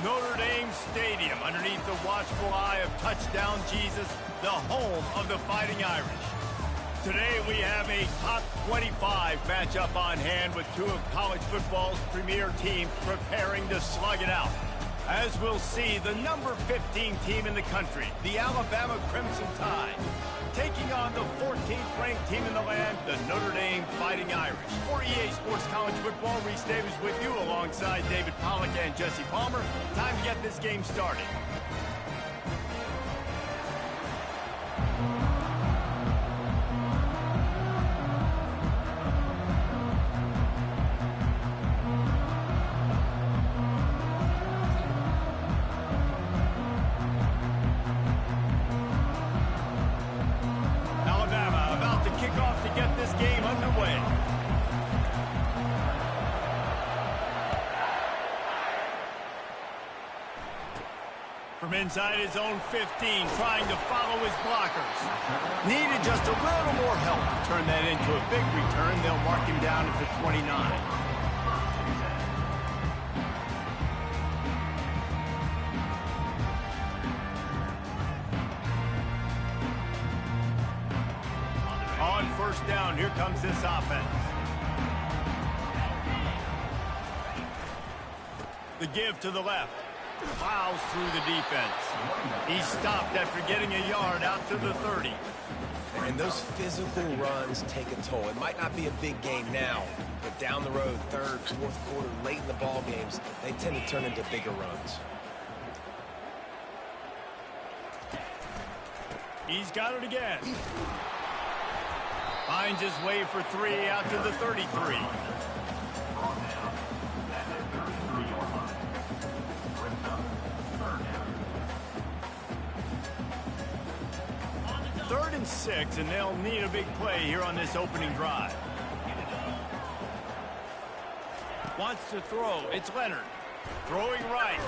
Notre Dame Stadium, underneath the watchful eye of Touchdown Jesus, the home of the Fighting Irish. Today we have a top 25 matchup on hand with two of college football's premier teams preparing to slug it out. As we'll see, the number 15 team in the country, the Alabama Crimson Tide, taking on the 14th ranked team in the land, the Notre Dame Fighting Irish. For EA Sports College Football, Reese Davis with you alongside David Pollack and Jesse Palmer. Time to get this game started. From inside his own 15, trying to follow his blockers. Needed just a little more help to turn that into a big return. They'll mark him down at the 29. On first down, here comes this offense. The give to the left. Plows through the defense. He stopped after getting a yard out to the 30. And those physical runs take a toll. It might not be a big game now, but down the road, third, fourth quarter, late in the ball games, they tend to turn into bigger runs. He's got it again. Finds his way for three out to the 33. Third and 6, and they'll need a big play here on this opening drive. Wants to throw. It's Leonard. Throwing right.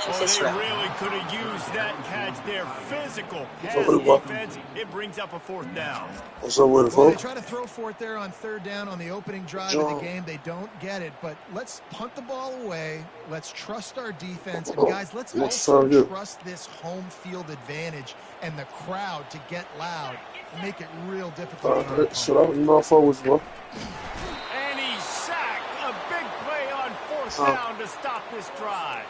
Oh, they really could have used that catch there. Physical pass defense. It brings up a fourth down. Well, they try to throw for it there on third down on the opening drive of the game. They don't get it, but let's punt the ball away. Let's trust our defense. And, guys, let's also trust this home field advantage and the crowd to get loud and make it real difficult. And he sacked. A big play on fourth down to stop this drive.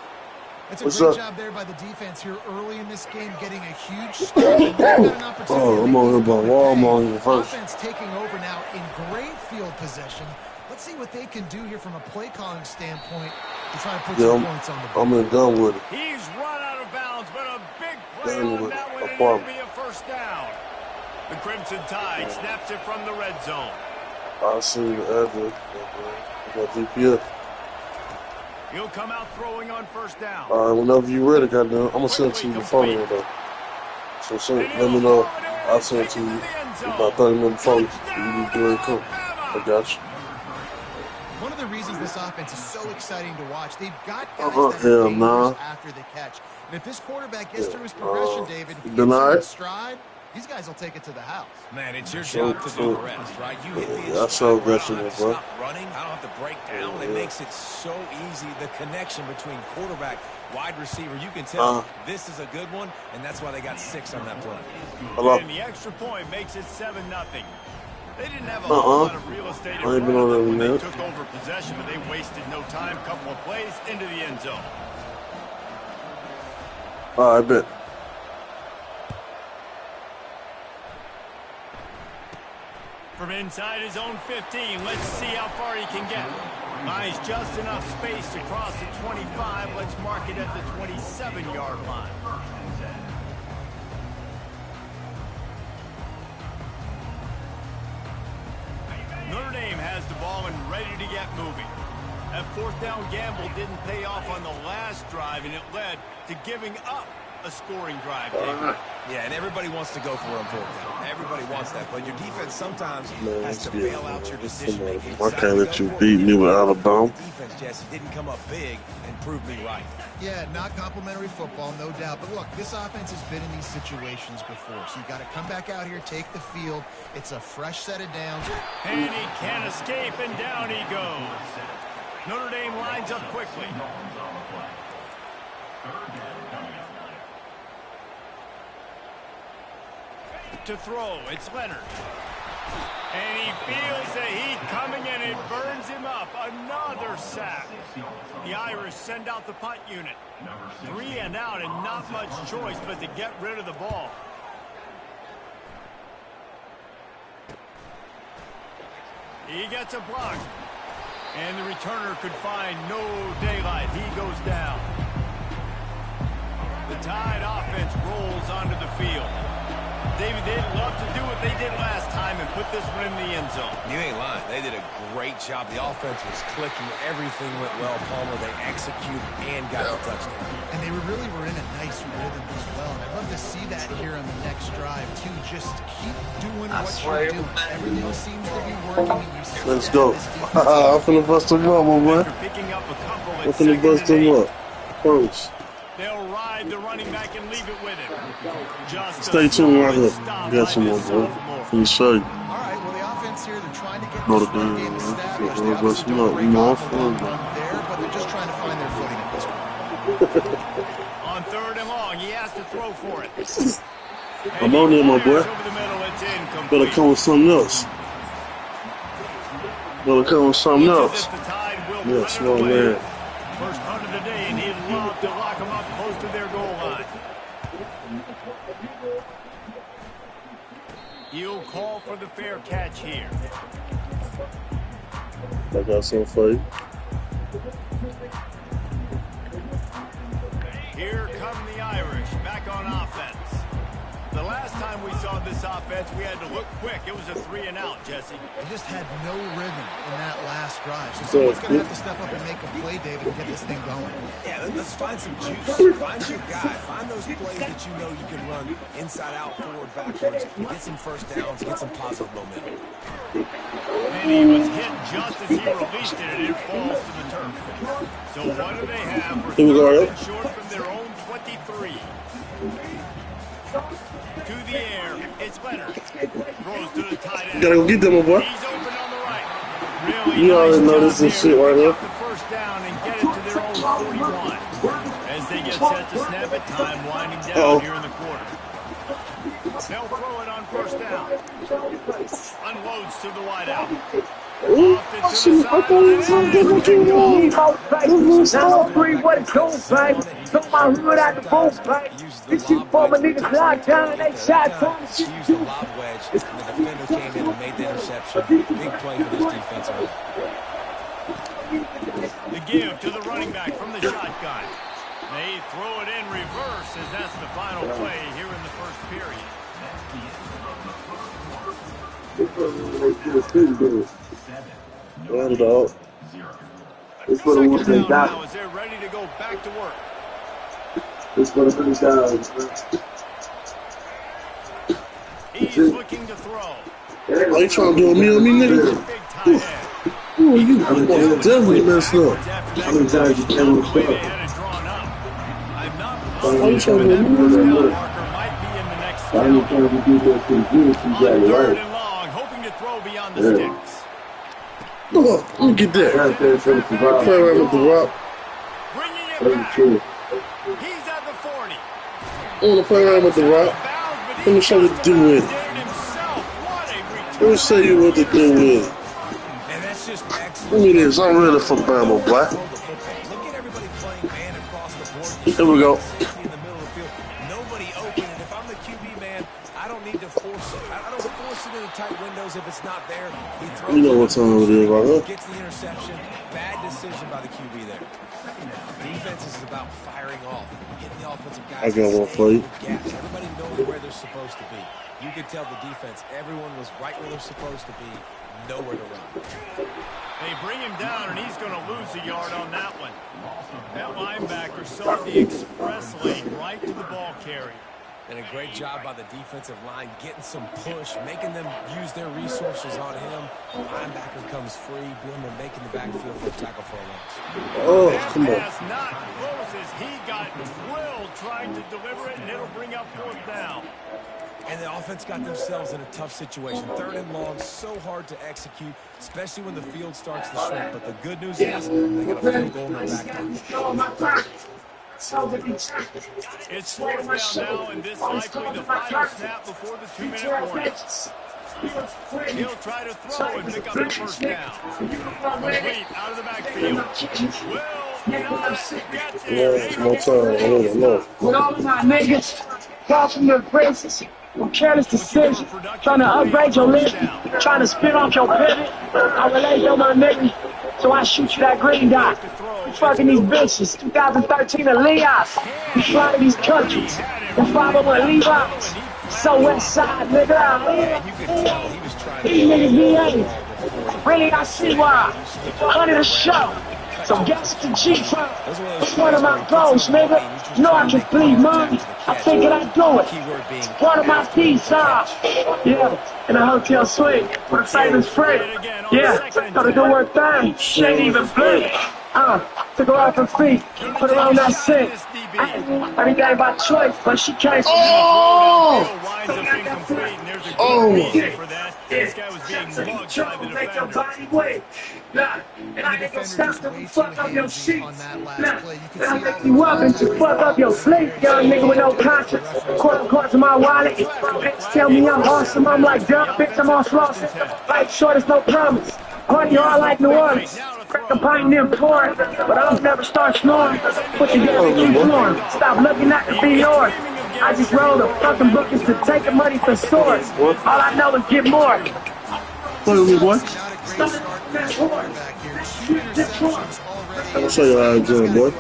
It's a great job there by the defense here early in this game, getting a huge start. And got an opportunity I'm on about wall. I'm on your first. Offense taking over now in great field possession. Let's see what they can do here from a play calling standpoint to try to put some points on the board. I'm in done with it. He's run out of bounds, but a big play on that one, and it'll be a first down. The Crimson Tide snaps it from the red zone. I see the address. I got GPS. He'll come out throwing on first down. All right, whenever you're ready, goddamn, I'm going to send it to you before you though. So let me know. I'll send it to you in about 30 minutes before you need to ready to come. I got you. One of the reasons this offense is so exciting to watch, they've got guys that are dangerous after the catch. And if this quarterback gets through his progression, David, he gets in stride, these guys will take it to the house. Man, it's your job to do the rest, right? You hit the that's so aggressive, bro. Stop running. I don't have to break down. It makes it so easy. The connection between quarterback, wide receiver, you can tell this is a good one, and that's why they got 6 on that play. And the extra point makes it 7-0. They didn't have a whole lot of real estate in front of them when they took over possession, but they wasted no time. Couple of plays into the end zone. I bet. From inside his own 15, let's see how far he can get. Finds just enough space to cross the 25. Let's mark it at the 27-yard line. Notre Dame has the ball and ready to get moving. That fourth down gamble didn't pay off on the last drive, and it led to giving up a scoring drive. Yeah, and everybody wants to go for it on fourth down. Everybody wants that, but your defense sometimes has to bail out your decision-making. I can't let you beat me with Alabama. Defense, Jesse, didn't come up big and prove me right. Yeah, not complimentary football, no doubt. But look, this offense has been in these situations before, so you got to come back out here, take the field. It's a fresh set of downs. And he can't escape, and down he goes. Notre Dame lines up quickly. to throw. It's Leonard. And he feels the heat coming, and it burns him up. Another sack. The Irish send out the punt unit. 3 and out, and not much choice but to get rid of the ball. He gets a block. And the returner could find no daylight. He goes down. The Tide offense rolls onto the field. David, they'd love to do what they did last time and put this one in the end zone. You ain't lying. They did a great job. The offense was clicking. Everything went well, Palmer. They executed and got the touchdown. And they really were in a nice rhythm as well. And I'd love to see that here on the next drive, too. Just keep doing what you're doing. Everything seems to be working. Let's go. I'm finna bust them up, my man. I'm finna bust them up. First. They'll ride the running back and leave it with him. Stay tuned right here. Got some more, bro. Let me show you. All right, well, the offense here, they're trying to get this run game established. They obviously don't break off a run there, but they're just trying to find their footing at this point. On 3rd and long, he has to throw for it. I'm on there, my boy. Better come with something else. Better come with something else. Yes, my man. First punt of the day, and he'd love to lock them up close to their goal line. He'll call for the fair catch here. I got something for you. Here come the Irish back on offense. The last time we saw this offense, we had to look quick. It was a 3 and out, Jesse. They just had no rhythm in that last drive. So someone's going to have to step up and make a play, David, and get this thing going. Yeah, let's find some juice. Find your guy. Find those plays that you know you can run inside out, forward, backwards. Get some first downs. Get some positive momentum. And he was hit just as he released it, and it falls to the turf. So what do they have? For 3rd and short from their own 23. To the air, it's Leonard. Throws to the tight end. You gotta go get them, my boy. He's open on the right. Really you already know this is shit right here. The first down and get it to their own 41. As they get set to snap it, time winding down here in the quarter. They'll throw it on 1st down. Unloads to the wideout. Ooh, shit, I thought it was something what you need. Now, free what it goes, baby. Took my hood out the boat, baby. This shit for my niggas locked down, they shot from the shit. Used the lob wedge, and the defender came in and made the interception. Big play for this defensive. The give to the running back from the shotgun. They throw it in reverse as that's the final play here in the first period. Round dog. It's for the ones that got it. They're ready to go back to work. It's for the ones that He's looking to throw. Why you trying to do me on me, nigga? Big tight end. Ooh, you definitely messed up. How many times you can The way they had it drawn up. I'm not Why you trying to do me? marker might be in the next How many times you do that to you? You on got it 3rd right. and long, hoping to throw beyond the sticks. Look up, let me get that. Right there for the survival. Play around with the rock. Bringing it Very back. true. He's at the 40. I want to play around with the rock. Let me show you what to do with it. Let me show you what to do with it. And that's just excellent. Look at this. I'm ready for Bama, boy. Look at everybody playing man across the board. Here we go. In the middle of the field. Nobody open. And if I'm the QB man, I don't need to force it. I don't force it into tight windows if it's not there. He throws You know what time it is, right here. Gets the interception. Bad decision by the QB there. Defense is about firing off, hitting the offensive guys. I got one for you. Everybody knows where they're supposed to be. You could tell the defense, everyone was right where they're supposed to be, nowhere to run. They bring him down, and he's going to lose a yard on that one. That linebacker saw the express lane right to the ball carrier. And a great job by the defensive line, getting some push, making them use their resources on him. Linebacker comes free, boom, and making the backfield for a tackle for a loss. Oh, That come on. pass not close as he got drilled trying to deliver it, and it'll bring up 4th down. And the offense got themselves in a tough situation. 3rd and long, so hard to execute, especially when the field starts to shrink. But the good news is they got a field goal in their back pocket. It's fourth down now, and this likely the final snap before the 2-minute warning. He'll try to throw and pick up the first down. Complete out of the backfield. Will not get there. It's my time. With all of my niggas, far from your praises, with careless decisions, trying to upgrade your list, trying to spin off your pivot. I relate to my nigga, so I shoot you that green dot. You fucking these bitches, 2013 Elias. You fly to these countries, the 501 Levi's. So west side, nigga. These niggas be ain't. Really, I see why. 100 a show. So guess the G-Funk. It's one of my goals, nigga. You know I can bleed money. I figured I'd do it. It's part of my piece, yeah, in a hotel suite with a famous friend. Yeah, gotta do her thing. She ain't even blink. Took her off her feet, put her on that sink. Everything by choice, but she can't. This guy was being mugged by the defender. And I ain't gonna stop till we fuck up your sheets. And I make you up and just fuck up your sleep. Young nigga with no conscience. Quote to my wallet. Bitch tell me I'm awesome. I'm like dumb. Bitch, I'm all flossing. Life short is no promise. Party hard like New Orleans. Crack a pint and then pour it. But I don't never start snoring. Put together and keep flooring. Stop looking at to be yours. I just roll the fucking bookings to take the money for stores. All I know is get more. Play with me, boy. I'll show you how it's doing, boy.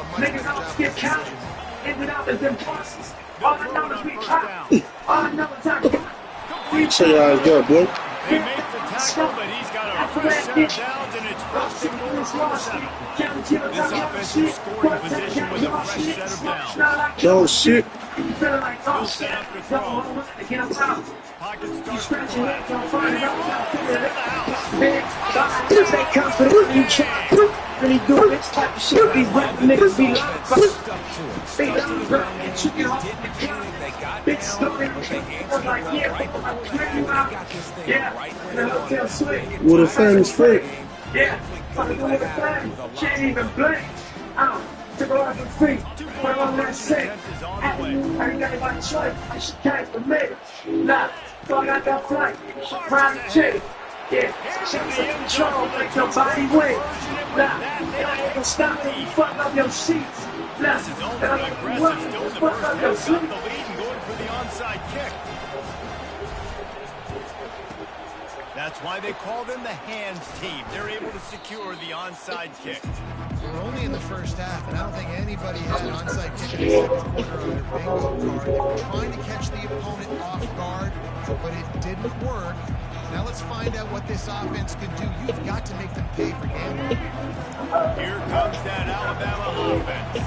Show you how it's going, boy. They make the tackle, but he's got a fresh set of downs, and it's first and goal from the 7. This offensive scoring position with a fresh set of downs. Oh, shit. He'll set up the throw. Pocket starts to collapse. And he rolls into the house. Really do this type of shit. These rap niggas be big story. Like, With a famous friend. Yeah, fucking with a fan. Can't even blink. Took her off her feet. Put her on that sink. Everything by choice. She can't for me. Nah, so I got that flight. Private chick. Yeah, she was in control, make your body wait. Nah, and I ain't gonna stop till you fuck up your sheets. Nah, and I'm gonna work to fuck up your sleep. The lead and going for the onside kick. That's why they call them the hands team. They're able to secure the onside kick. We're only in the first half, and I don't think anybody had an onside kick in the second quarter on their bingo card. They were trying to catch the opponent off guard, but it didn't work. Now let's find out what this offense can do. You've got to make them pay for gambling. Here comes that Alabama offense.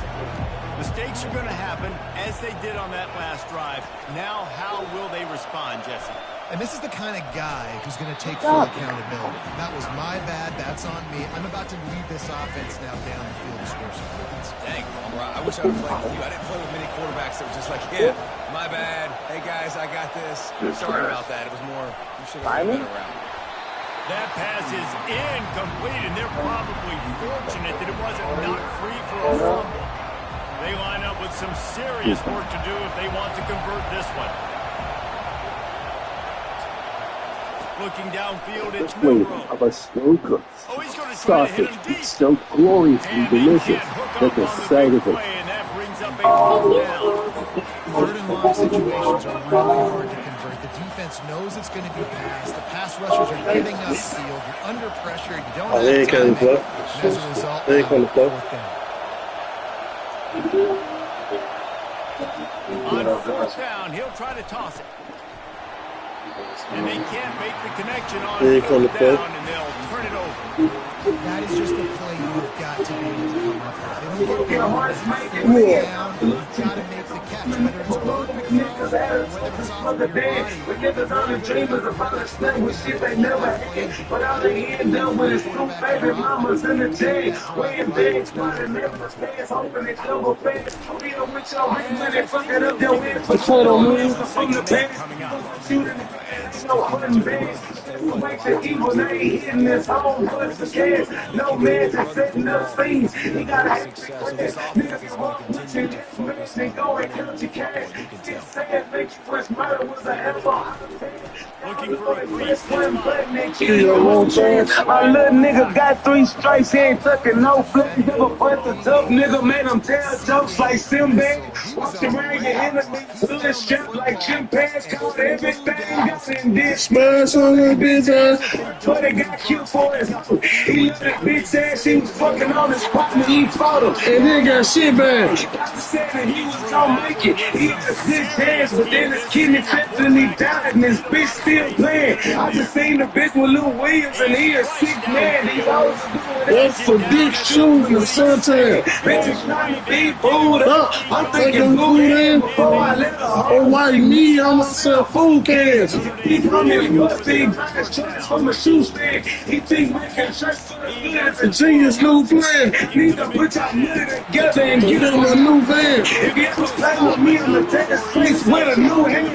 Mistakes are going to happen, as they did on that last drive. Now, how will they respond, Jesse? And this is the kind of guy who's going to take full accountability. That was my bad. That's on me. I'm about to lead this offense now down the field to score some points. Dang, bro, I wish I would play with you. I didn't play with many quarterbacks that were just like, yeah, my bad. Hey, guys, I got this. Sorry about that. It was more, you should have been a better route. That pass is incomplete, and they're probably fortunate that it wasn't knocked free for a fumble. They line up with some serious work to do if they want to convert this one. Looking downfield, it's Milroe. Of a slow cook. Oh, he's going to try to hit him deep. It's so gloriously delicious that the sight of it. And that brings up a fourth down. Third and long situations are really hard to convert. The defense knows it's going to be passed. The pass rushers are getting upfield. You're under pressure. You don't have time. And as a result, fourth down. On fourth down, he'll try to toss it. And they can't make the connection on fourth down, and they'll turn it over. That is just a play you've got to be able to come up with. They don't get one down. You've got to make the catch, whether it's going to throw, whether it's off of your body. Niggas on the dreamers about to stay with shit they never had. But all they end up with is two baby mamas in the jail. Weighing bags, running never stands, hoping it's double fed. Deal with your ring when they fucking up your head. Potato moves from the bed. Shooting the bed, no hunting beds. Who makes it evil? They ain't hitting this home, but the cash. No man just setting up scenes. He got a Success of this offense is going to continue need to focus on running the football, you can tell. Looking for a crease this My little nigga got 3 strikes, he ain't tucking no flip. Give a bunch of tough nigga, man, I'm tell jokes like Simba. Walk around your enemies, hood strapped like chimpanzees. Caught everything, got in this. Smash on the bitch ass. But it got killed for his hoe. He left that bitch ass, he was fucking on his partner, he fought him. And then got shit back. Doctor said that he was gonna make it. He had 6 hands, but then his kidney flipped and he died, and his bitch still playing. I just seen the bitch with Lil Williams, and he a sick man. These hoes That's for big shoes in the suntan. bitches trying to be booed up. I'm thinking Food in. before I let her Oh, white me, I'm gonna sell food cans. He come in busty, buying shirts from a shoe stand. He think making shirts for the good is A genius new plan. need to put your money together and Get get in on my new van. If you ever play with me, I'ma take his place with a new hand.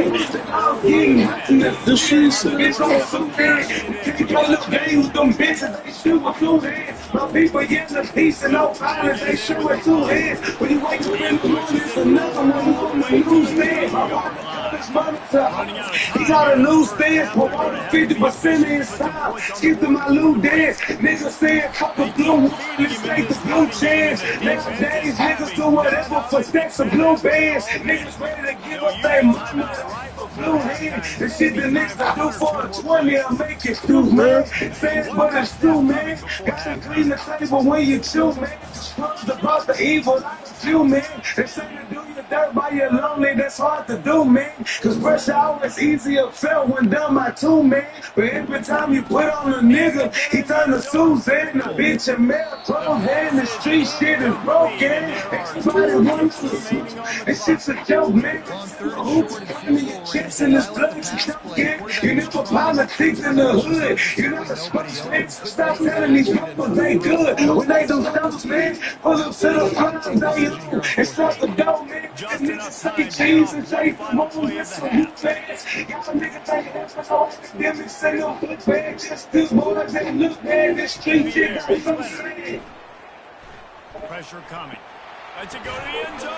I'm getting hot in The streets. bitch on some bad. Can't play little games with them bitches, they shoot with 2 hands. My people yelling peace and no violence, they shoot with 2 hands. When you wake up in the morning, it's another one on the newsstand. He got a new stance, but 50% in style. Skip to my new dance. Niggas saying fuck the blue, let's take the blue chance. Nowadays, niggas do whatever for stacks of blue bands. Niggas ready to give up their money. Blue hand, the shit the niggas do for a 20, I'll make it do, man. Fans, but it's true, man. Gotta clean the table when you chew, man. Trust about the evil like you, man. They say to do your dirt by your lonely, that's hard to do, man. Cause pressure always easier felt when done by 2, man. But every time you put on a nigga, he turn to Suzanne, a bitch and male clothes, and the street shit is broken. Everybody wants to see. This shit's a joke, man. Hoops in your chest and this blood is choking. You never politics in the hood. You never smash niggas. Stop telling these people they good. When they do stuff, man, pull them to the front, they own. And stop the dough, man. And niggas say cheese and say for more. That's some new fans. Y'all niggas take that for all. Them and say no good bad. Just do more than look bad. This street shit got some shit. Pressure coming. Lets it go to the end zone.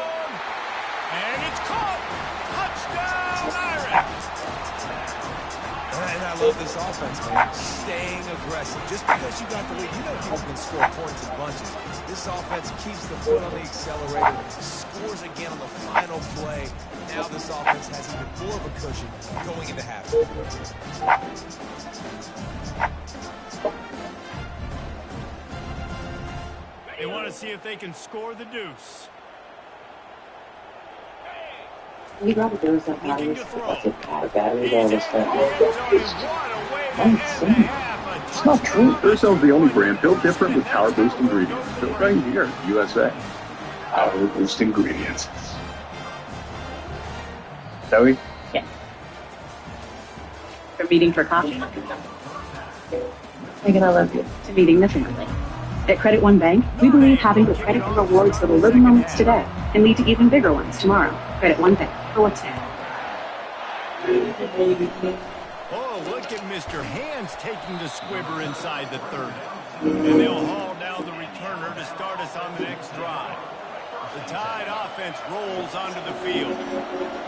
And it's caught. Touchdown, Irish. And I love this offense, man. Staying aggressive. Just because you got the lead, you know you can score points in bunches. This offense keeps the foot on the accelerator, scores again on the final play. Now this offense has even more of a cushion going into halftime. They want to see if they can score the deuce. We'd rather do that Looking to throw. batteries all this stuff. It's not true. Duracell's the only brand built different with Power Boost ingredients. Built right here, USA. Power Boost ingredients. Zoe? Yeah. From meeting for coffee? Megan, I love you. To meeting the family. At Credit One Bank, we believe having the credit and rewards for the little moments today can lead to even bigger ones tomorrow. Credit One Bank. For what's next. Oh, look at Mr. Hands taking the squibber inside the 30. And they'll haul down the returner to start us on the next drive. The Tide offense rolls onto the field.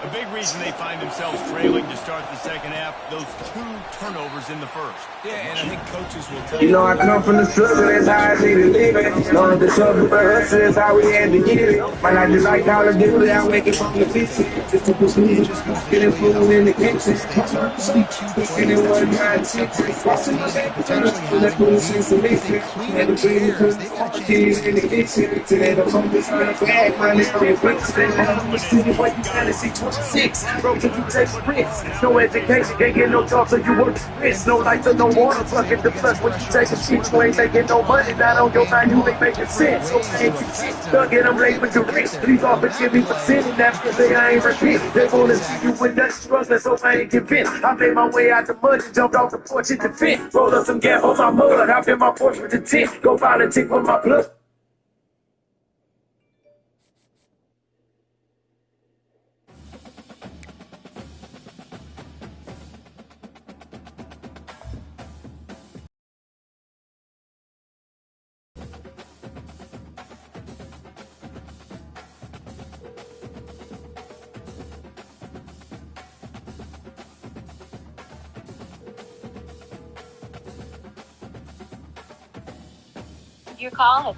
A big reason they find themselves trailing to start the second half, those 2 turnovers in the first. Yeah, and I think coaches will tell You know I come from the struggle, that's how I see the living. Knowing the struggle for us is how we had to get it. Might not just like Call of Duty, I'm making from the pieces. Just to push me, getting food in the kitchen. Getting one guy, 6, turn up to the food since the mixing. And the baby comes kids in the kitchen. Today the focus on the bag, my nigga, and breakfast. I'm see what you gotta see 26. Bro, you take risks. No education, can't get no job, so you work risks. No lights or no water, fucking the plus when you take a shit. You ain't making no money, not on your mind, you ain't making sense. So ain't you shit, stuck in them late with your wrist. Please offer give me percent, and that's because I ain't repent. They wanna see you with that struggling, so I ain't convinced. I made my way out the mud and jumped off the porch in the vent. Rolled up some gas on my mud, hop in my porch with the tent. Go politic with my blood. Your call has...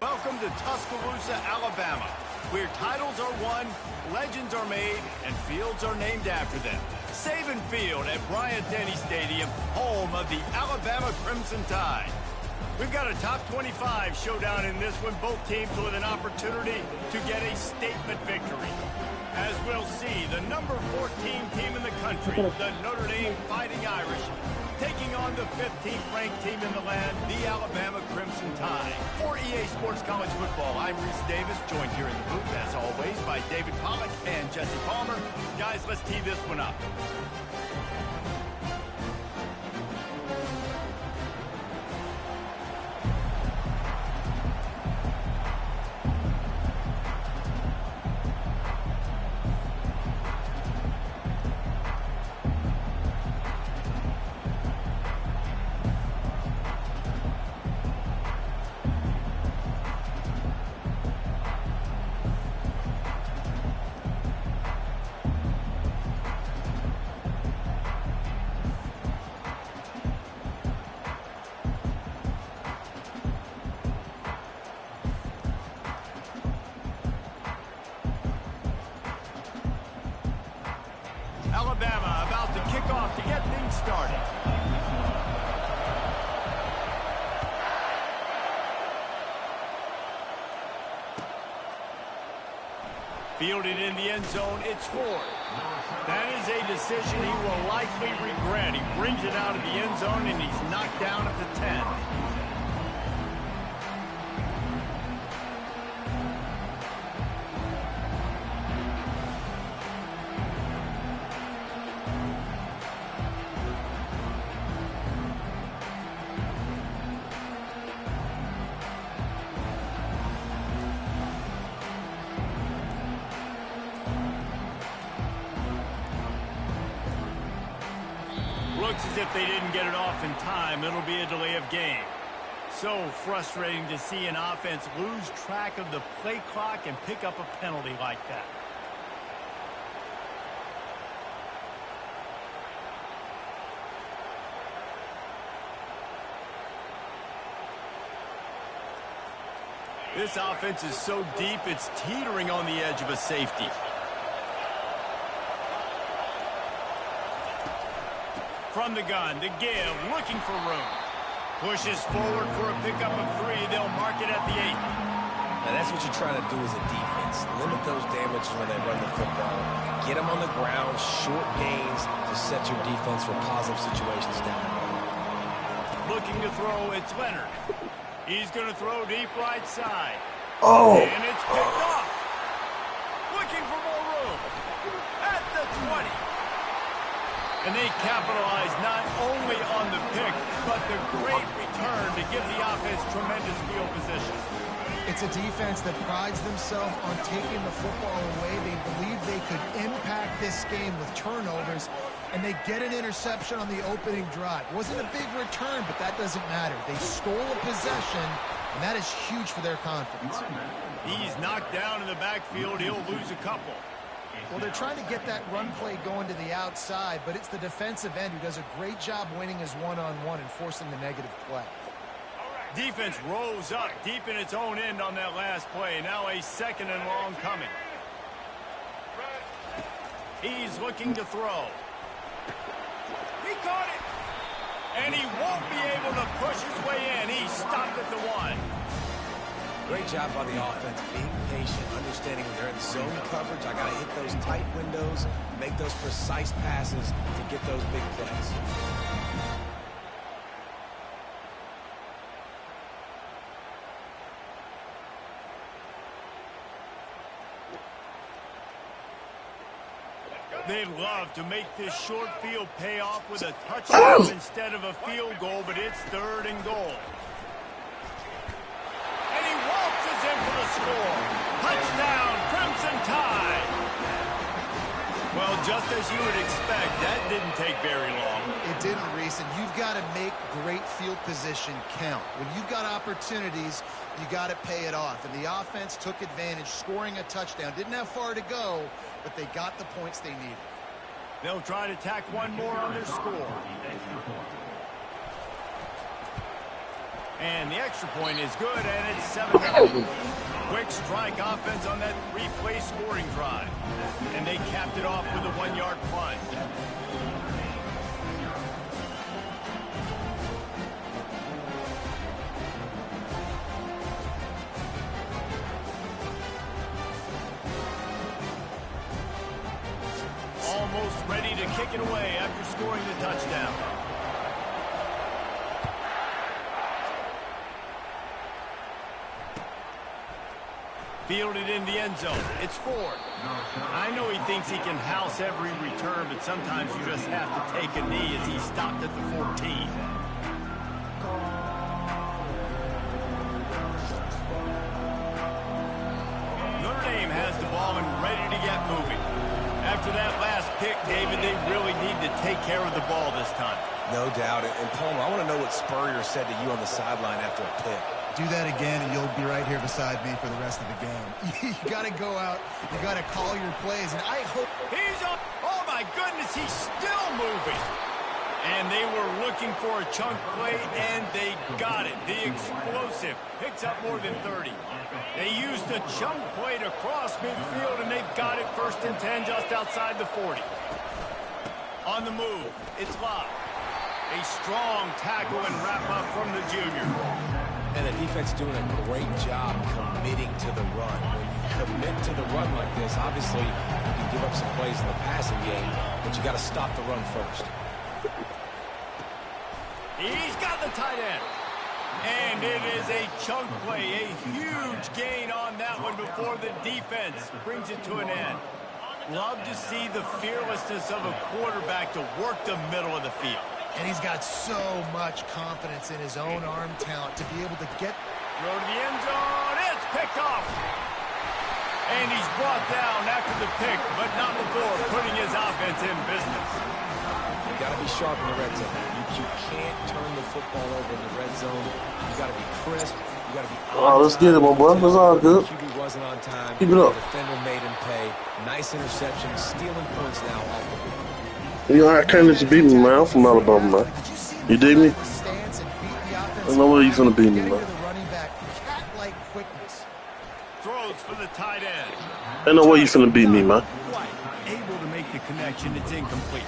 Welcome to Tuscaloosa, Alabama, where titles are won, legends are made, and fields are named after them. Saban Field at Bryant-Denny Stadium, home of the Alabama Crimson Tide. We've got a top 25 showdown in this one, both teams with an opportunity to get a statement victory. As we'll see, the number 14 team in the country, the Notre Dame Fighting Irish, taking on the 15th ranked team in the land, the Alabama Crimson Tide. For EA Sports College Football, I'm Reese Davis, joined here in the booth, as always, by David Pollack and Jesse Palmer. Guys, let's tee this one up. Alabama about to kick off to get things started. Fielded in the end zone, it's Ford. That is a decision he will likely regret. He brings it out of the end zone and he's knocked down at the 10. Looks as if they didn't get it off in time. It'll be a delay of game. So frustrating to see an offense lose track of the play clock and pick up a penalty like that. This offense is so deep, it's teetering on the edge of a safety. From the gun, the give, looking for room. Pushes forward for a pickup of 3. They'll mark it at the 8. Now that's what you're trying to do as a defense. Limit those damages when they run the football. Get them on the ground, short gains to set your defense for positive situations down the road. Looking to throw, it's Leonard. He's going to throw deep right side. Oh! And it's picked off. Looking for more room. At the 20. And they capitalize not only on the pick, but the great return to give the offense tremendous field position. It's a defense that prides themselves on taking the football away. They believe they could impact this game with turnovers, and they get an interception on the opening drive. Wasn't a big return, but that doesn't matter. They stole a possession, and that is huge for their confidence. He's knocked down in the backfield. He'll lose a couple. Well, they're trying to get that run play going to the outside, but it's the defensive end who does a great job winning his one-on-one and forcing the negative play. Defense rose up deep in its own end on that last play. Now a 2nd and long coming. He's looking to throw. He caught it. And he won't be able to push his way in. He stopped at the 1. Great job by the offense, being patient, understanding when they're in zone coverage. I got to hit those tight windows, make those precise passes to get those big plays. They'd love to make this short field pay off with a touchdown instead of a field goal, but it's 3rd and goal. And he waltzes in for the score. Touchdown, Crimson Crimson Tide. Well, just as you would expect, that didn't take very long. It didn't, Reese, and you've got to make great field position count. When you've got opportunities, you got to pay it off. And the offense took advantage, scoring a touchdown. Didn't have far to go, but they got the points they needed. They'll try to tack one more on their score. And the extra point is good, and it's 7-0. Quick strike offense on that three-play scoring drive. And they capped it off with a 1-yard punt. Almost ready to kick it away after scoring the touchdown. Fielded in the end zone. It's Ford. I know he thinks he can house every return, but sometimes you just have to take a knee as he stopped at the 14. Notre Dame has the ball and ready to get moving. After that last pick, David, they really need to take care of the ball this time. No doubt. And Palmer, I want to know what Spurrier said to you on the sideline after a pick. Do that again, and you'll be right here beside me for the rest of the game. You got to go out. You got to call your plays, and I hope... He's up. Oh, my goodness, he's still moving. And they were looking for a chunk play, and they got it. The explosive picks up more than 30. They used the chunk play to cross midfield, and they've got it 1st and 10 just outside the 40. On the move, it's Locke. A strong tackle and wrap-up from the junior. And the defense doing a great job committing to the run. When you commit to the run like this, obviously you can give up some plays in the passing game, but you got to stop the run first. He's got the tight end. And it is a chunk play, a huge gain on that one before the defense brings it to an end. Love to see the fearlessness of a quarterback to work the middle of the field. And he's got so much confidence in his own arm talent to be able to get... Throw to the end zone. It's picked off. And he's brought down after the pick, but not before putting his offense in business. You got to be sharp in the red zone. You can't turn the football over in the red zone. You got to be crisp. You got to be on let's get it, my boy. That's all good. QB wasn't on time. Keep it up. The defender made him pay. Nice interception. Stealing points now off the board. You know, I can't let you beat me, man. I'm from Alabama, man. You dig me? I know where you finna beat me, man. Throws for the tight end. Ain't no way you finna beat me, man. Able to make the connection. It's incomplete.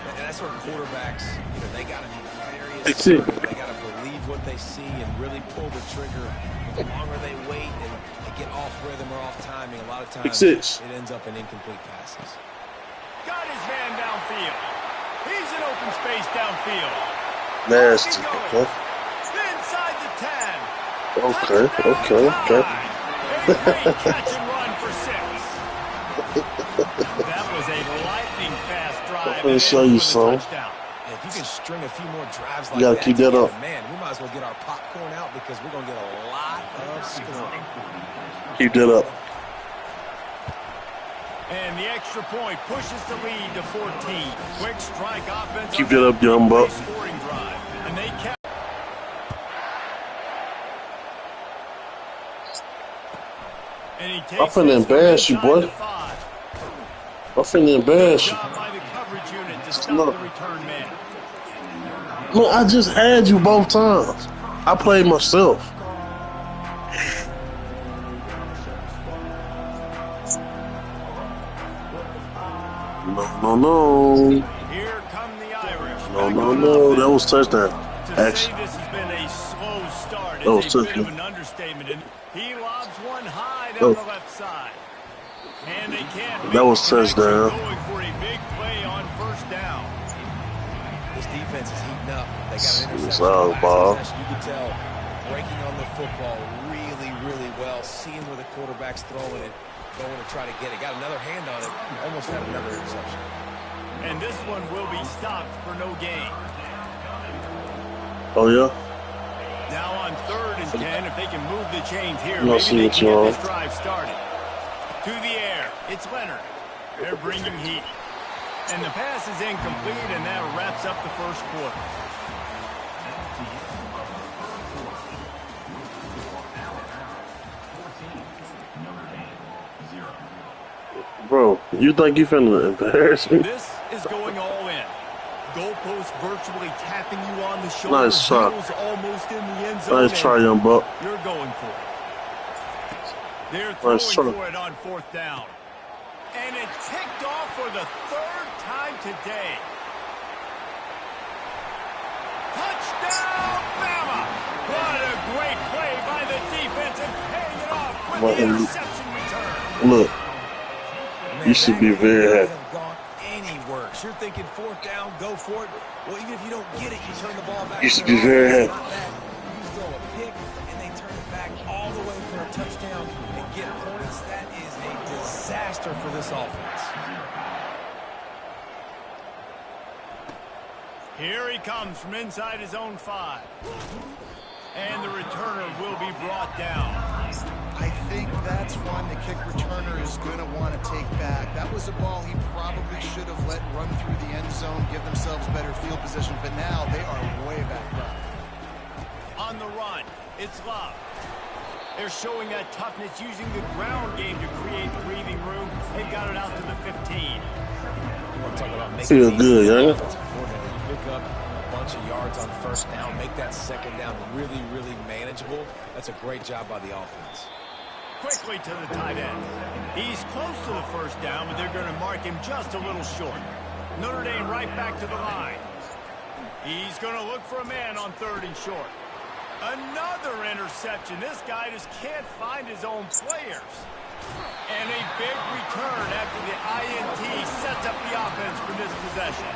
And that's where quarterbacks, they got to be very assertive. They got to believe what they see and really pull the trigger. The longer they wait and they get off rhythm or off timing, a lot of times it ends up in incomplete passes. Got his man downfield. He's in open space downfield. Nasty. Okay. Inside the 10. Okay. A great catch and run for 6. That was a lightning fast drive. I'm gonna show you some. If you can string a few more drives like you gotta that, keep that up. Man, we might as well get our popcorn out because we're gonna get a lot of scoring. Keep that up. And the extra point pushes the lead to 14. Quick strike offense. Keep that up, young buck. Scoring drive. And they kept. And he takes I'm finna embarrass you, boy. I'm finna embarrass you. Look. Look, I just had you both times. I played myself. No. Here come the Irish. No. That was touchdown. Actually, this has been a slow start. That was It's a bit touchdown. of an understatement. And he lobs one high down the left side. And they can't. That was touchdown. Going for a big play on 1st down. This defense is heating up. They got an interception. Sorry, Bob. You can tell breaking on the football really well. Seeing where the quarterback's throwing it. Going to try to get it. Got another hand on it. Almost had another interception. And this one will be stopped for no gain. Oh yeah. Now on 3rd and 10, if they can move the chains here, I'll maybe see they what can you get are. this drive started. To the air. It's Leonard. They're bringing heat. And the pass is incomplete, and that wraps up the first quarter. Bro, you think you finna embarrass me? This is going all in. Goalpost virtually tapping you on the shoulder. Nice shot. Almost in the end zone. Nice try, young buck. You're going for it. They're throwing for it on fourth down. And it's picked off for the third time today. Touchdown, Bama! What a great play by the defense and paying it off with the interception return. Look, you should be very happy. You're thinking fourth down, go for it. Well, even if you don't get it, you turn the ball back. You should be very happy. You throw a pick, and they turn it back all the way for a touchdown and get points. That is a disaster for this offense. Here he comes from inside his own 5. And the returner will be brought down. I think that's one the kick returner is going to want to take back. That was a ball he probably should have let run through the end zone, give themselves better field position, but now they are way back up. On the run, it's Love. They're showing that toughness using the ground game to create breathing room. They've got it out to the 15. You want to talk about making feel good, yeah? Pick up a bunch of yards on first down, make that second down really, really manageable. That's a great job by the offense. Quickly to the tight end. He's close to the first down, but they're going to mark him just a little short. Notre Dame right back to the line. He's going to look for a man on 3rd and short. Another interception. This guy just can't find his own players. And a big return after the INT sets up the offense for this possession.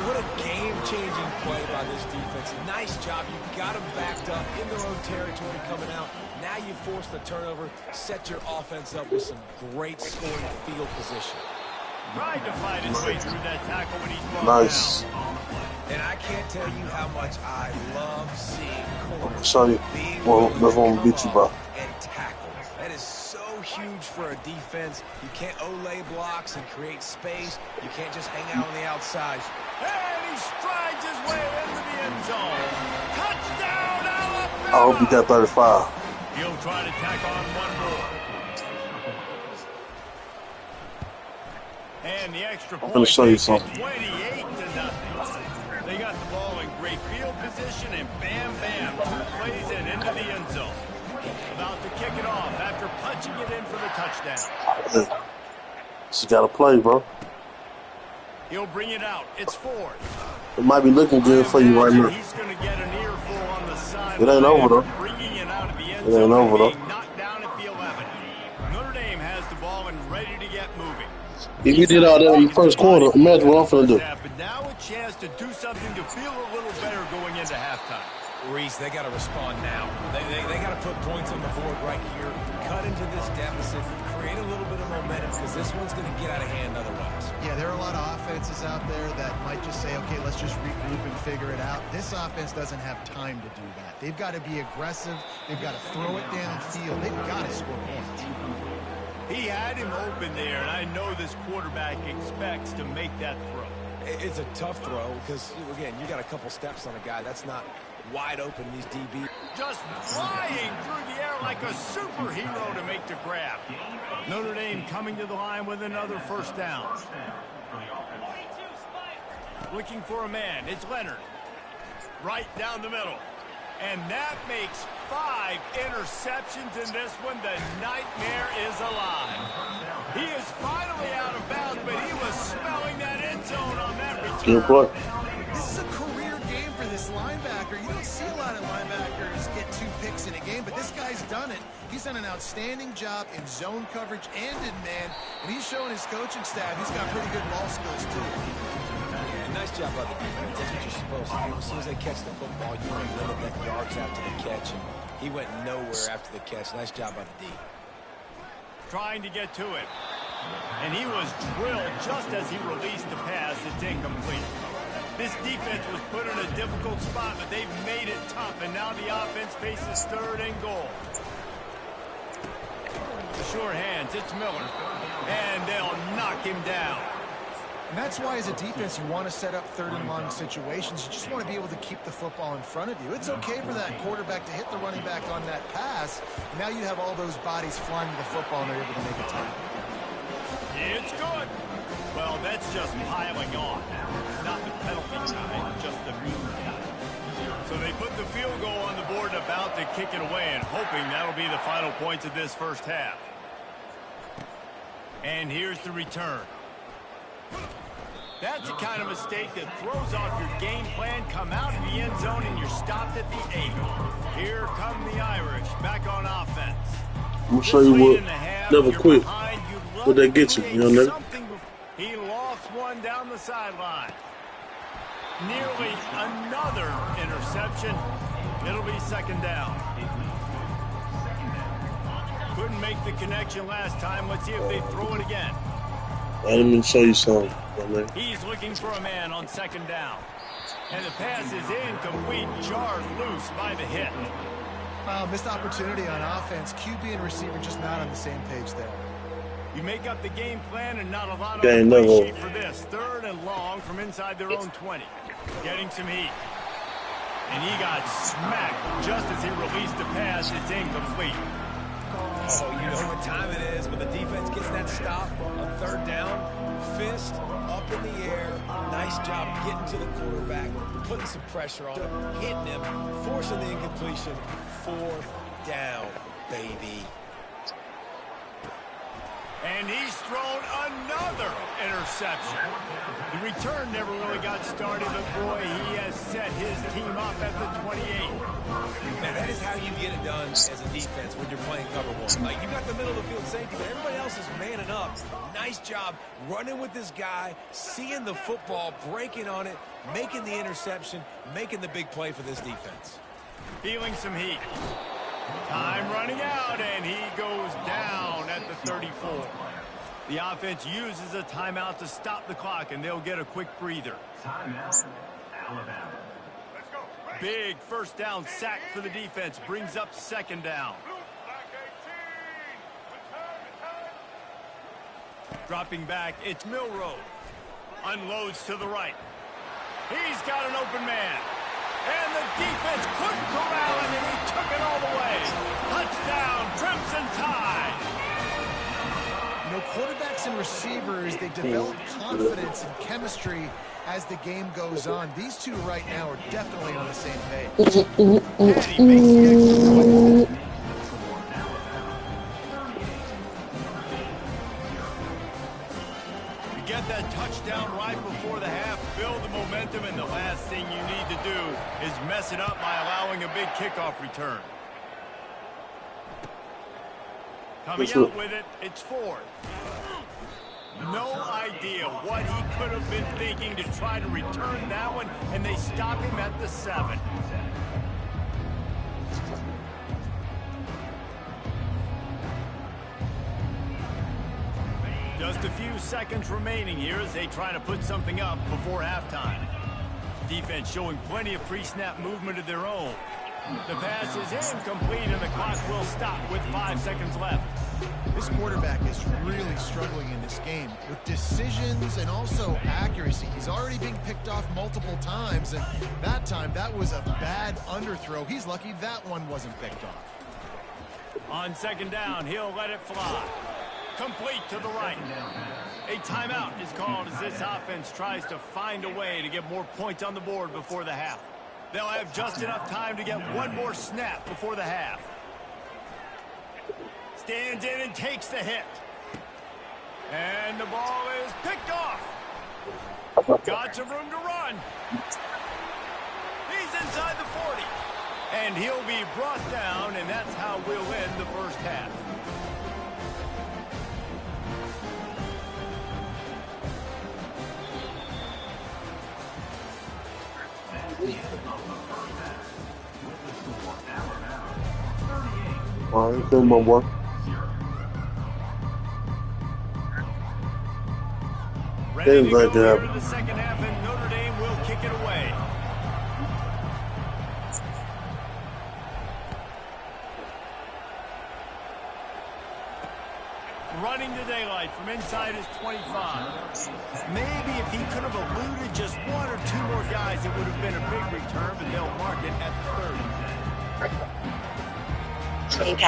What a game-changing play by this defense. Nice job. You got them backed up in their own territory coming out. Now you force the turnover, set your offense up with some great scoring field position. Tried to fight his way through that tackle when he's brought Nice. down. And I can't tell you how much I love seeing corners Show you. Well, that's what I'm gonna beat you by. and tackle. That is so huge for a defense. You can't olay blocks and create space. You can't just hang out on the outside. And he strides his way into the end zone. Touchdown, Alabama! I hope you got 35. He'll try to tack on one more. And the extra point gonna show you makes it something. 28-0. They got the ball in great field position, and bam, bam, 2 plays and into the end zone. About to kick it off after punching it in for the touchdown. She got to play, bro. He'll bring it out. It's 4th. It might be looking good for you right now. He's going to get an earful on the side. It ain't over, though. Bringing it out of the end It ain't over, though. being knocked down at the 11. Notre Dame has the ball and ready to get moving. If you did all that in the first quarter, imagine what I'm finna do. But now a chance to do something to feel a little better going into halftime. Reese, they got to respond now. They got to put points on the board right here, cut into this deficit, create a little bit of momentum because this one's going to get out of hand otherwise. Yeah, there are a lot of offenses out there that might just say, okay, let's just regroup and figure it out. This offense doesn't have time to do that. They've got to be aggressive. They've got to throw it downfield. They've got to score points. He had him open there, and I know this quarterback expects to make that throw. It's a tough throw because, again, you got a couple steps on a guy. That's not wide open, these DB. Just flying through the air like a superhero to make the grab. Notre Dame coming to the line with another first down. Looking for a man. It's Leonard. Right down the middle. And that makes 5 interceptions in this one. The nightmare is alive. He is finally out of bounds, but he was smelling that end zone on that return. Good play. This is a career game for this linebacker. You don't see a lot of linebackers get 2 picks in a game, but this guy's done it. He's done an outstanding job in zone coverage and in man, and he's showing his coaching staff he's got pretty good ball skills, too. Nice job by the defense. That's what you're supposed to do. As soon as they catch the football, you want to limit that yards after the catch. And he went nowhere after the catch. Nice job by the D. Trying to get to it. And he was drilled just as he released the pass. It's incomplete. This defense was put in a difficult spot, but they've made it tough. And now the offense faces 3rd and goal. The sure hands. It's Miller. And they'll knock him down. And that's why, as a defense, you want to set up third and long situations. You just want to be able to keep the football in front of you. It's okay for that quarterback to hit the running back on that pass. Now you have all those bodies flying to the football, and they're able to make a tackle. It's good. Well, that's just piling on. Not the penalty guy, just the mean guy. So they put the field goal on the board and about to kick it away, and hoping that'll be the final points of this first half. And here's the return. That's the kind of mistake that throws off your game plan. Come out in the end zone and you're stopped at the 8. Here come the Irish back on offense. I'm going to show you what never quit. What they get you, you know that? He lost one down the sideline. Nearly another interception. It'll be second down. Couldn't make the connection last time. Let's see if they throw it again. Let me show you something. He's looking for a man on second down. And the pass is incomplete, jarred loose by the hit. Missed opportunity on offense. QB and receiver just not on the same page there. You make up the game plan and not a lot of the play sheet for this. Third and long from inside their own 20. Getting some heat. And he got smacked just as he released the pass. It's incomplete. Oh, you know what time it is when the defense gets that stop on third down. Fist up in the air. Nice job getting to the quarterback, putting some pressure on him, hitting him, forcing the incompletion. Fourth down, baby. And he's thrown another interception. The return never really got started, but boy, he has set his team up at the 28. Now, that is how you get it done as a defense when you're playing cover one. Like, you got the middle of the field safety, but everybody else is manning up. Nice job running with this guy, seeing the football, breaking on it, making the interception, making the big play for this defense. Feeling some heat. Time running out, and he goes down at the 34. The offense uses a timeout to stop the clock, and they'll get a quick breather. Timeout, Alabama. Big first down sack for the defense. Brings up second down. Dropping back, it's Milroe. Unloads to the right. He's got an open man. And the defense couldn't corral him, and he took it all the way. Touchdown, Crimson Tide. You know, quarterbacks and receivers, they develop confidence and chemistry as the game goes on. These two right now are definitely on the same page. And he makes the extra point. Get that touchdown right before the half, build the momentum, and the last thing you need to do is mess it up by allowing a big kickoff return. Coming out with it, it's Ford. No idea what he could have been thinking to try to return that one, and they stop him at the 7. Just a few seconds remaining here as they try to put something up before halftime. Defense showing plenty of pre-snap movement of their own. The pass is incomplete and the clock will stop with 5 seconds left. This quarterback is really struggling in this game with decisions and also accuracy. He's already being picked off multiple times, and that time that was a bad underthrow. He's lucky that one wasn't picked off. On second down, he'll let it fly. Complete to the right. A timeout is called as this offense tries to find a way to get more points on the board before the half. They'll have just enough time to get one more snap before the half. Stands in and takes the hit. And the ball is picked off. Got some room to run. He's inside the 40. And he'll be brought down, and that's how we'll end the first half. All right, good, my boy. Ready to go here in the second half, and Notre Dame will kick it away. running the daylight from inside his 25. Maybe if he could have eluded just one or two more guys, it would have been a big return, but they'll mark it at the 30.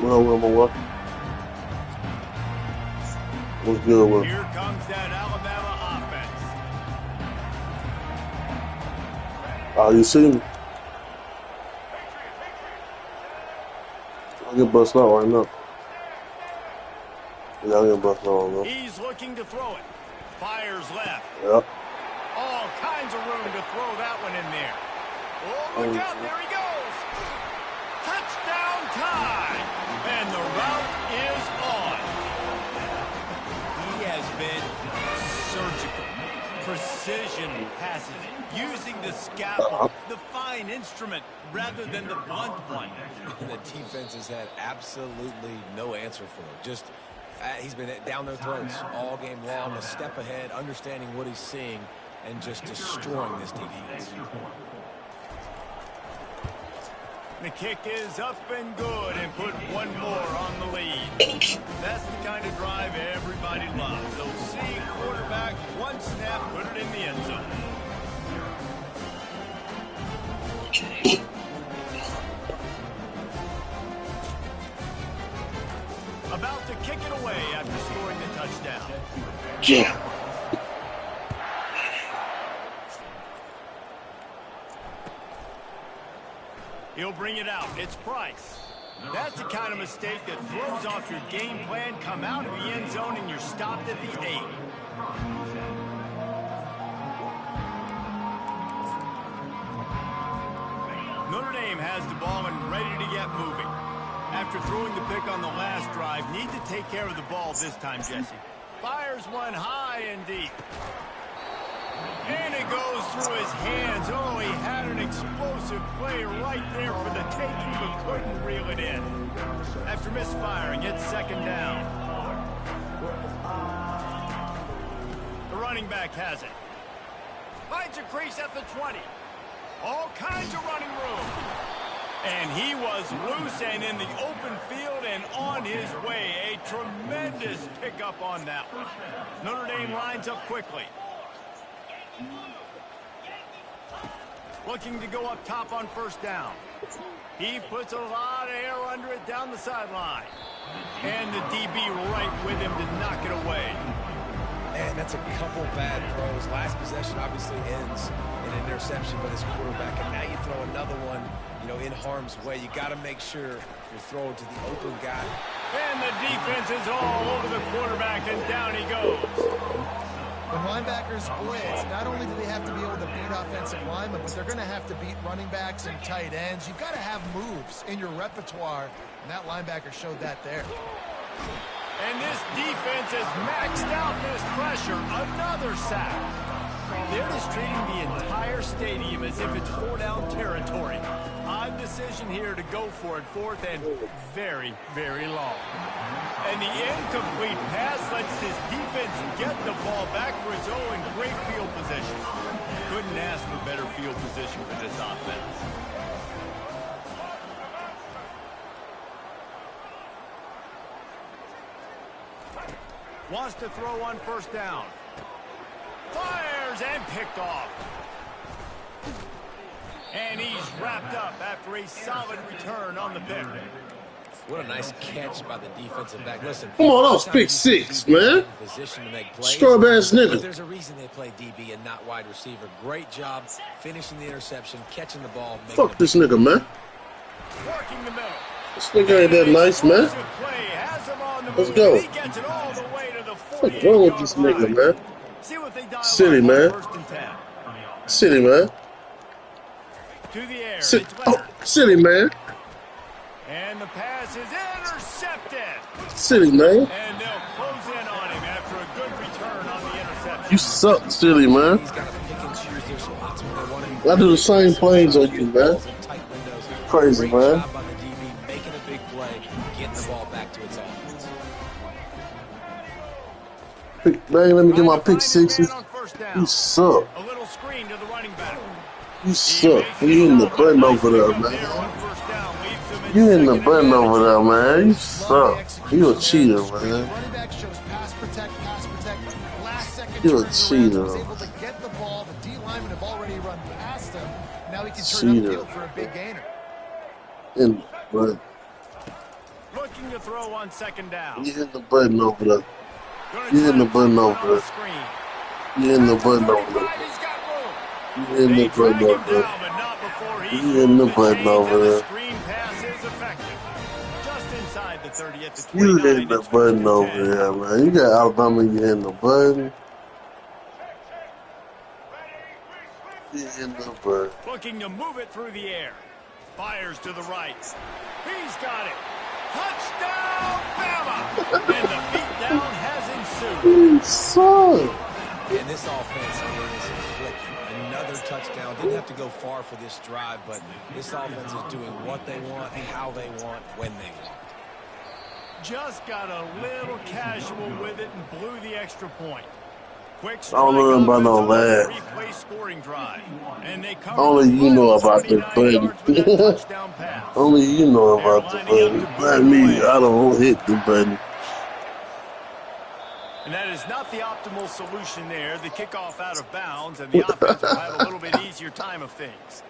Well, what's good with? Here comes that Alabama offense. Oh, you see me? I get busted out right now. Yeah, I get busted out right now. He's looking to throw it. Fires left. Yep. All kinds of room to throw that one in there. Oh, look out. There he goes. Touchdown time. And the route is on. He has been surgical. Precision passes. Using the scalpel, the fine instrument, rather than the blunt one. The defense has had absolutely no answer for it. Just, he's been down their throats all game long, a step ahead, understanding what he's seeing, and just destroying this defense. The kick is up and good and put one more on the lead. That's the kind of drive everybody loves. They'll see quarterback, one snap, put it in the end zone. About to kick it away after scoring the touchdown. Yeah. He'll bring it out. It's Price. That's the kind of mistake that throws off your game plan. Come out of the end zone and you're stopped at the 8. Notre Dame has the ball and ready to get moving. After throwing the pick on the last drive, need to take care of the ball this time, Jesse. Fires one high and deep. And it goes through his hands. Oh, he had an explosive play right there for the taking, but couldn't reel it in. After misfiring, it's second down. The running back has it. Finds a crease at the 20. All kinds of running room. And he was loose and in the open field and on his way. A tremendous pickup on that one. Notre Dame lines up quickly. Looking to go up top on first down. He puts a lot of air under it down the sideline. And the DB right with him to knock it away. Man, that's a couple bad throws. Last possession obviously ends in an interception by this quarterback. And now you throw another one, you know, in harm's way. You got to make sure you're throwing to the open guy. And the defense is all over the quarterback, and down he goes. When linebackers blitz, not only do they have to be able to beat offensive linemen, but they're going to have to beat running backs and tight ends. You've got to have moves in your repertoire, and that linebacker showed that there. And this defense has maxed out this pressure. Another sack. They're just treating the entire stadium as if it's four-down territory. Odd decision here to go for it, fourth and very, very long. And the incomplete pass lets this defense get the ball back for its own great field position. Couldn't ask for better field position for this offense. Wants to throw on first down. Fires and picked off. And he's wrapped up after a solid return on the pick. What a nice catch by the defensive back. Listen, come on, that was pick 6, man. Position to make plays. Scrub-ass nigga. There's a reason they play DB and not wide receiver. Great job finishing the interception, catching the ball. Fuck this nigga, man. Working the middle. This nigga ain't that nice, man. Let's go. What's wrong with this nigga, man? City, man. City, man. To the air. City, man. And the pass is intercepted. City, man. And they'll close in on him after a good return on the interception. You suck, City, man. I do the same plays on you, man. Crazy, man. Making a big play, getting the ball back to its offense. Man, let me get my pick 6. You suck. A little screen to the running back. You suck. You hitting the button over there, man. First down leads them You hitting the button over there, man. You suck. You a cheater, man. You a cheater. Cheater. In the button. Looking to throw on second down. You hitting the button over there. You hitting the button over there. You hitting the button over there. You hitting the button over there. You hitting the button over there. You hitting the button over there, man. You got Alabama, you hitting the button. You hitting the button. Looking to move it through the air. Fires to the right. He's got it. Touchdown, Bama! And the beatdown has ensued. So. And this offense is clicking. Another touchdown. Didn't have to go far for this drive, but this offense is doing what they want, how they want, when they want. Just got a little casual with it and blew the extra point. Quick I don't know about no that. Only you know about the button. Only you know about the button. Not me. I don't hit the button. And that is not the optimal solution there. The kickoff out of bounds, and the offense will have a little bit easier time of things.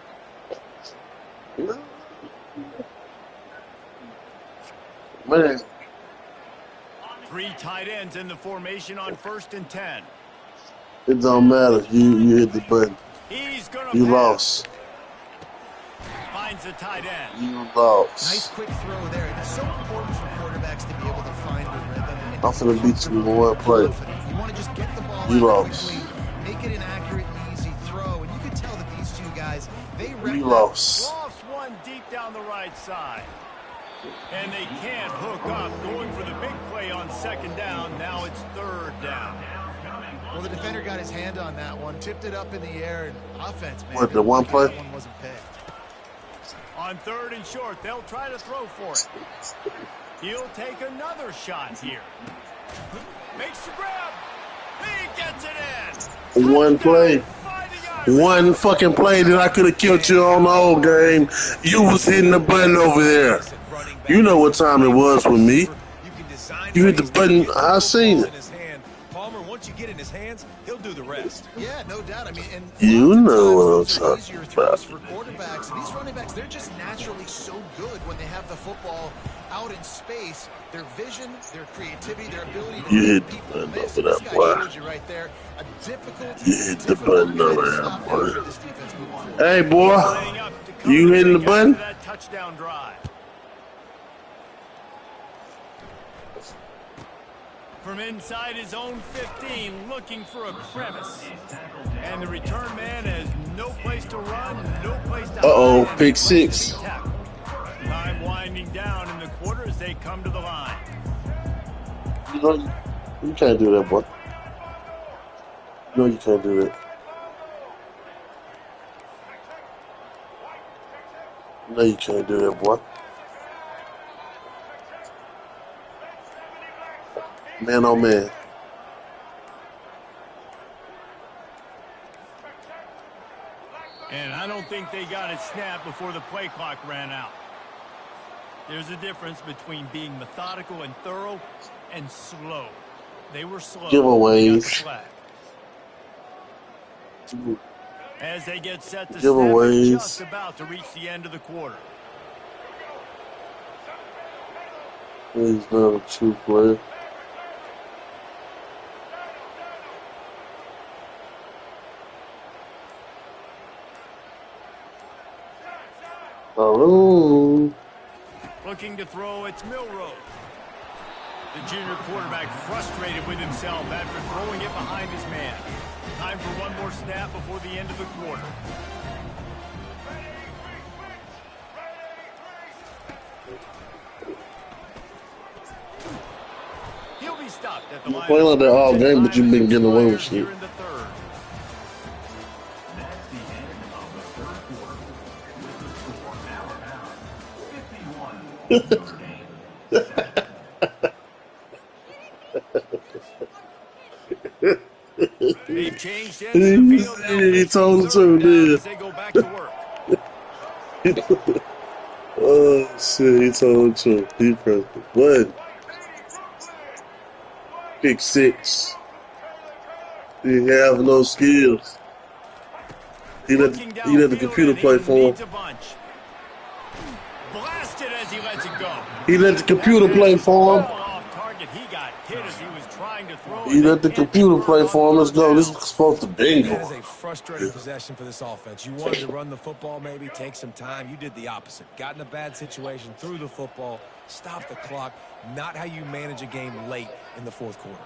Man. 3 tight ends in the formation on 1st and 10. It don't matter. You hit the button. You lost. Finds the tight end. You lost. Nice quick throw there. It's so important for quarterbacks to be able to find the rhythm. I'm finna beat you with one play. You want to just get the ball you out lost. quickly, make it an accurate and easy throw, and you can tell that these two guys, they you lost. Lofts one deep down the right side. And they can't hook up. Going for the big play on 2nd down. Now it's 3rd down. Well, the defender got his hand on that one, tipped it up in the air, and offense, man. What, the one play? That one wasn't picked. On 3rd and short, they'll try to throw for it. He'll take another shot here. Makes the grab. He gets it in. One play. One fucking play that I could have killed you on the whole game. You was hitting the button over there. You know what time it was with me. You hit the button. I seen it. Palmer, once you get in his hands, he'll do the rest. Yeah, no doubt. I mean, and you know what I'm talking about. For quarterbacks, and these running backs, they're just naturally so good when they have the football out in space. Their vision, their creativity, their ability to hit the button over that boy. Right there. You hit the button over that boy. Hey, boy, you hitting the button? Touchdown drive. From inside his own 15, looking for a crevice. And the return man has no place to run, no place to hide. Pick 6. Time winding down in the quarter as they come to the line. You can't do that, boy. No, you can't do that. No, you can't do that, boy. Man, oh man. And I don't think they got it snapped before the play clock ran out. There's a difference between being methodical and thorough and slow. They were slow. Giveaways. As they get set to giveaways. Snap, just about to reach the end of the quarter. He's not a true player. Oh. Looking to throw, it's Milroe. The junior quarterback frustrated with himself after throwing it behind his man. Time for one more snap before the end of the quarter. He'll be stopped at the line. Playing like that all game, but you've been getting away with shit. They've changed ends of the field now. He told him to, They go back to work. Oh, shit, he told the truth. He pressed the button. Kick 6. He have no skills. He let the computer play for him. Blasted as he lets it go. He let the computer play for him. He got hit as he was trying to throw. He let the computer play for him. Let's go. This is supposed to bingo. That is a frustrating possession for this offense. You wanted to run the football, maybe take some time. You did the opposite. Got in a bad situation, threw the football, stopped the clock. Not how you manage a game late in the fourth quarter.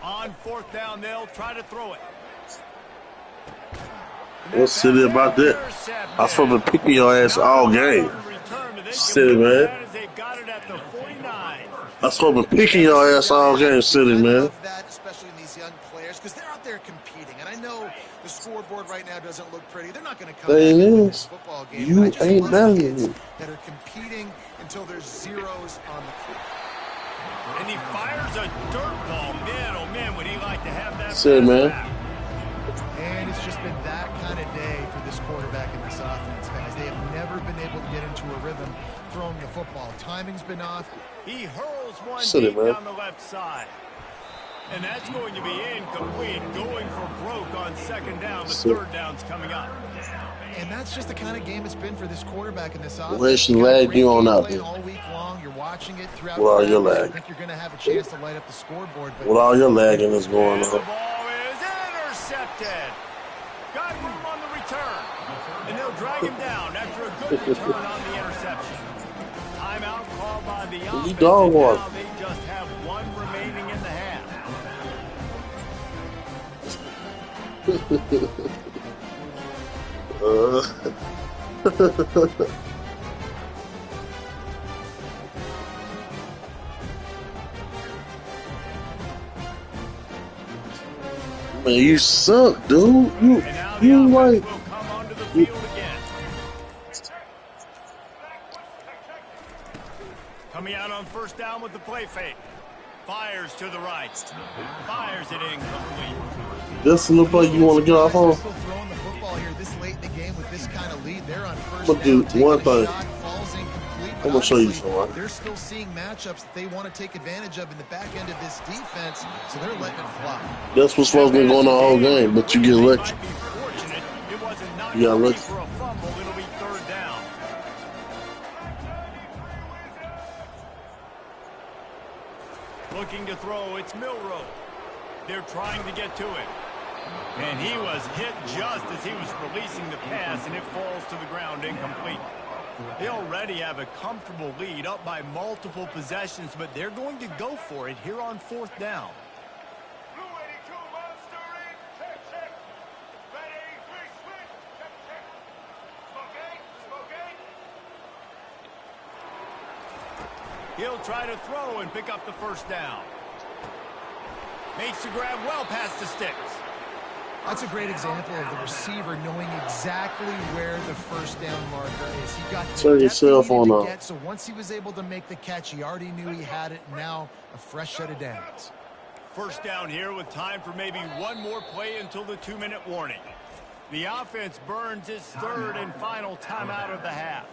On fourth down, they'll try to throw it. What's silly about that? I was supposed to pick your ass all game. Silly, man. I was supposed to be picking your ass all game, silly, man. Especially in these young players, because they're out there competing. And I know the scoreboard right now doesn't look pretty. They're not going to come back to this football game. You ain't valuable. That are competing until there's zeros on the court. And he fires a dirt ball. Man, oh man, would he like to have that? Silly, man. And it's just been that kind of day for this quarterback in this offense, guys. They have never been able to get into a rhythm throwing the football. Timing's been off. He hurls one Silly, deep down the left side. And that's going to be incomplete, going for broke on second down. The third down's coming up. And that's just the kind of game it's been for this quarterback in this offense. Where's she lagged you on out there? All week long, you're watching it throughout. With all your lag. I think you're going to have a chance to light up the scoreboard. But with all your lagging that's going the on. ball is intercepted. Got room on the return. And they'll drag him down after a good return on the interception. Timeout called by the offense. Dog now they just have one remaining in the half. Man, you suck, dude. You like. Will come onto the field again. Coming out on first down with the play fake. Fires to the right. Fires it incomplete. This look like you want to get off on. Still throwing the football here this late in the game with this kind of lead. They're on first I'm gonna do one thing. I'm gonna show you something. They're still seeing matchups that they want to take advantage of in the back end of this defense, so they're letting it fly. That's what's supposed to be going on all game, but you get lucky. You got lucky. For a fumble, it'll be third down. Looking to throw, it's Milroe. They're trying to get to it. And he was hit just as he was releasing the pass, and it falls to the ground incomplete. They already have a comfortable lead, up by multiple possessions, but they're going to go for it here on fourth down. He'll try to throw and pick up the first down. Makes the grab well past the sticks. That's a great example of the receiver knowing exactly where the first down marker is. He got turn your cell phone off. So once he was able to make the catch, he already knew he had it. Now a fresh set of downs. First down here with time for maybe one more play until the 2-minute warning. The offense burns its third and final timeout of the half.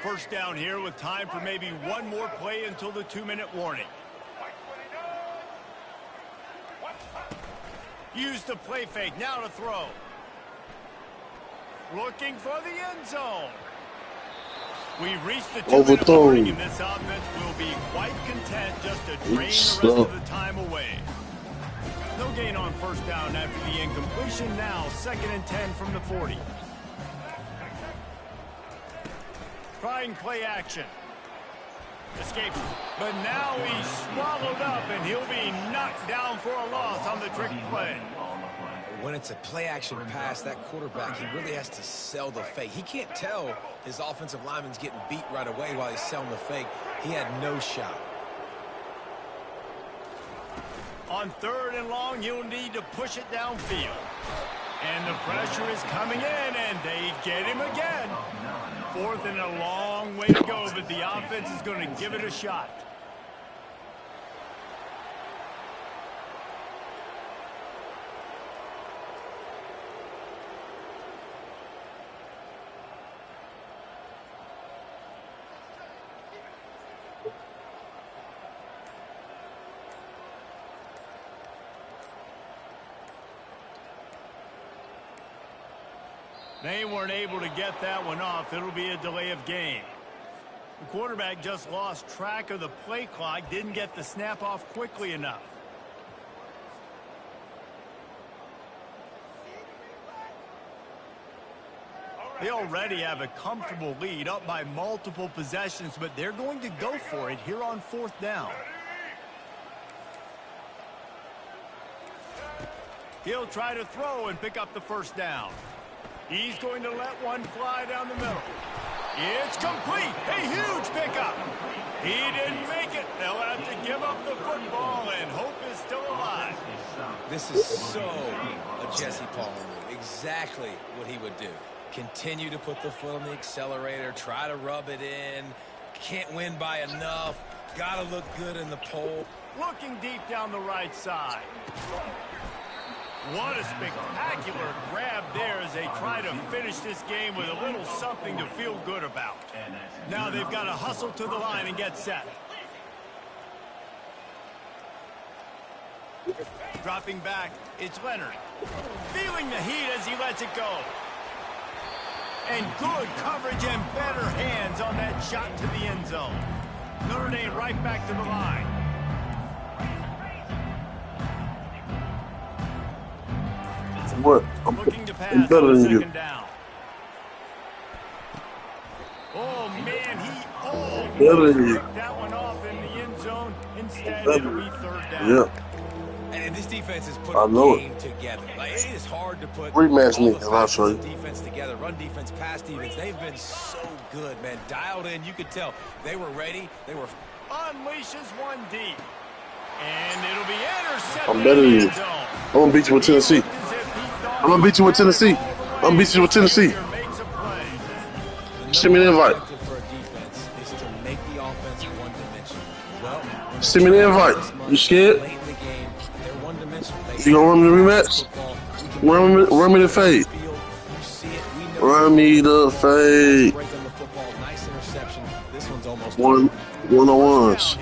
First down here with time for maybe one more play until the 2-minute warning. Use the play fake, now to throw. Looking for the end zone. We've reached the 2-minute warning, and this offense will be quite content just to drain the rest of the time away. No gain on first down after the incompletion. Now 2nd and 10 from the 40. Trying play action. Escapes. But now he's swallowed up, and he'll be knocked down for a loss on the trick play. When it's a play-action pass, that quarterback, he really has to sell the fake. He can't tell his offensive lineman's getting beat right away while he's selling the fake. He had no shot. On 3rd and long, you'll need to push it downfield. And the pressure is coming in, and they get him again. 4th and a long way to go, but the offense is going to give it a shot. They weren't able to get that one off. It'll be a delay of game. The quarterback just lost track of the play clock, didn't get the snap off quickly enough. They already have a comfortable lead, up by multiple possessions, but they're going to go for it here on 4th down. He'll try to throw and pick up the 1st down. He's going to let one fly down the middle. It's complete. A huge pickup. He didn't make it. They'll have to give up the football, and hope is still alive. This is so a Jesse Palmer move. Exactly what he would do. Continue to put the foot on the accelerator, try to rub it in. Can't win by enough. Got to look good in the pole. Looking deep down the right side. What a spectacular grab there as they try to finish this game with a little something to feel good about. Now they've got to hustle to the line and get set. Dropping back, it's Leonard. Feeling the heat as he lets it go. And good coverage and better hands on that shot to the end zone. Notre Dame right back to the line. What? I'm better than you. Down. Oh man, he better than you. That one off in the end zone. Instead, it'll be 3rd down. Yeah. And this defense has put a game together. Like, it is hard to put rematch me, and I'll show you. Defense together, run defense, pass defense. They've been so good, man. Dialed in. You could tell they were ready. They were unleashes one deep, and it'll be intercepted. I'm better than you. I'm gonna beat you with Tennessee. I'm gonna beat you with Tennessee. I'm gonna beat you with Tennessee. Send me the invite. Send me the invite. You scared? You gonna run me the rematch? Run me the fade. Run me the fade. One-on-ones.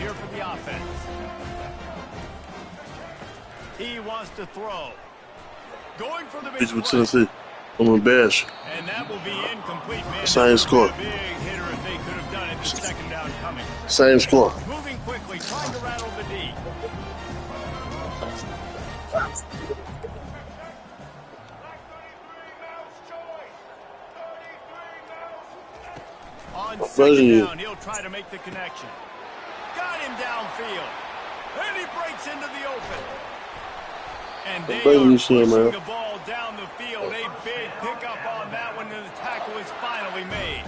He wants to throw. Going for the big with Tennessee. I'm gonna bash. And that will be incomplete, man. Same score. Big hitter if they could have done it. The 2nd down coming. Same score. Moving quickly, trying to rattle the D. On 2nd down, he'll try to make the connection. Got him downfield. And he breaks into the open. And they are pushing the ball down the field. A big pickup on that one, and the tackle is finally made.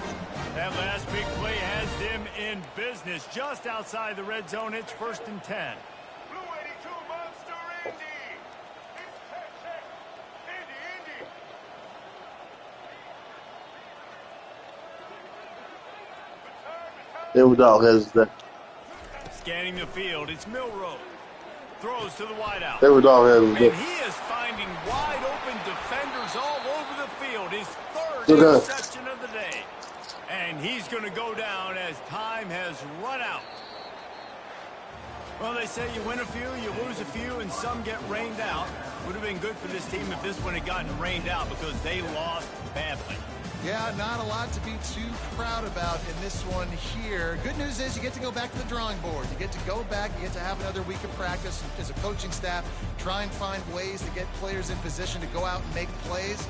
That last big play has them in business just outside the red zone. It's 1st and 10. Blue 82 Monster Indy. Indy. Every dog has that. Scanning the field, it's Milroe. Throws to the wideout. Every dog has And that. he is finding wide open defenders all over the field. His 3rd interception of the day. And he's going to go down as time has run out. Well, they say you win a few, you lose a few, and some get rained out. Would have been good for this team if this one had gotten rained out because they lost badly. Yeah, not a lot to be too proud about in this one here. Good news is you get to go back to the drawing board. You get to go back, you get to have another week of practice as a coaching staff, try and find ways to get players in position to go out and make plays.